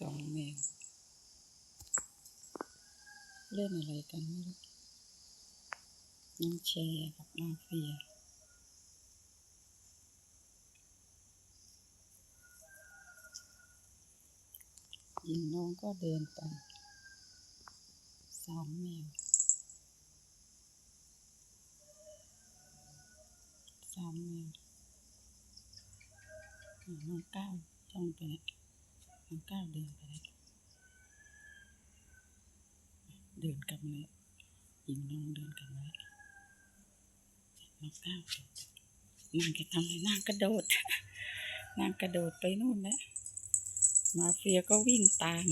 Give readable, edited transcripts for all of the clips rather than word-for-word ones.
สองแมวเล่นอะไรกันไม่รู้น้องแชร์กับมาเฟียยิงน้องก็เดินไปสามแมวน้องก้าวจ้องไปแล้วน้องก้าวเดินไปแล้วเดินกลับมาแล้วยิงน้องเดินกลับมาแล้วน้องก้าวนางจะทำอะไรนางกระโดดนางกระโดดไปนู่นแล้วมาเฟียก็วิ่งตาม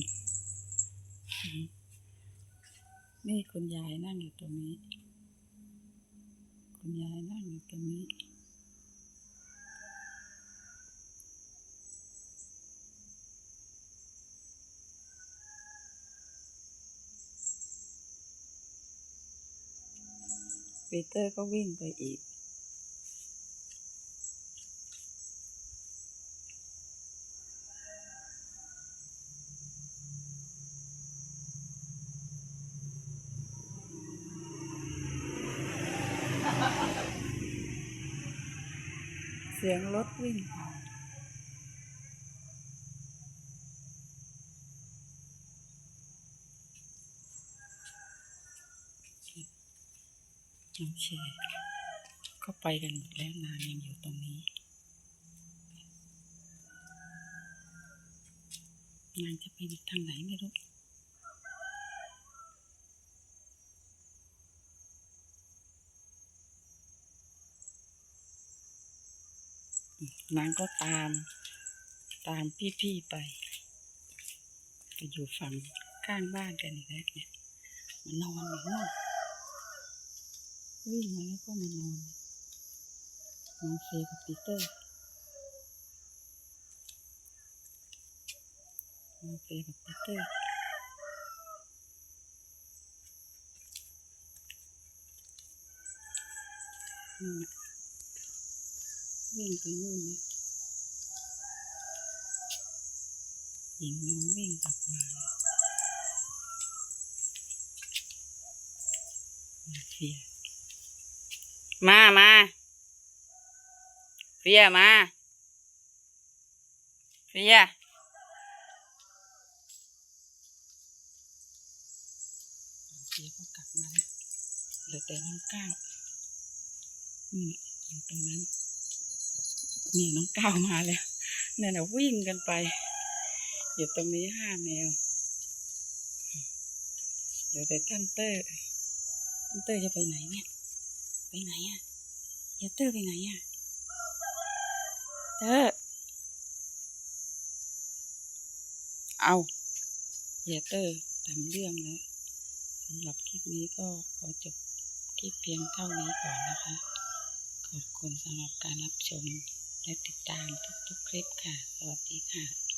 นี่คุณยายนั่งอยู่ตรงนี้คุณยายนั่งอยู่ตรงนี้ปีเตอร์ก็วิ่งไปอีกเสียงรถวิ่งผ่านน้องเชยก็ไปกันหมดแล้วนางยังอยู่ตรงนี้นางจะไปทางไหนไม่รู้นางก็ตามพี่ๆไปอยู่ฝั่งข้างบ้านกันอีกแล้วเนี่ยมานอนอยู่นู่นวิ่งมาแล้วก็มานอนน้องเฟย์กับปีเตอร์น้องเฟย์กับปีเตอร์วิ่งไปนู่นเนี่ยหญิงน้องวิ่งกลับมาเฟียมาเฟียมาเฟียก็กลับมาแล้วเหลือแต่น้องก้าวนี่อยู่ตรงนั้นนี่น้องก้าวมาแล้วเนี่ยนะวิ่งกันไปอยู่ตรงนี้5 แมวเหลือแต่ท่านเตอร์จะไปไหนเนี่ยไปไหนอ่ะเตอร์ไปไหนอ่ะเตอร์เอาเตอร์ทำเรื่องแล้วสำหรับคลิปนี้ก็ขอจบคลิปเพียงเท่านี้ก่อนนะคะขอบคุณสำหรับการรับชมและติดตามทุกๆคลิปค่ะสวัสดีค่ะ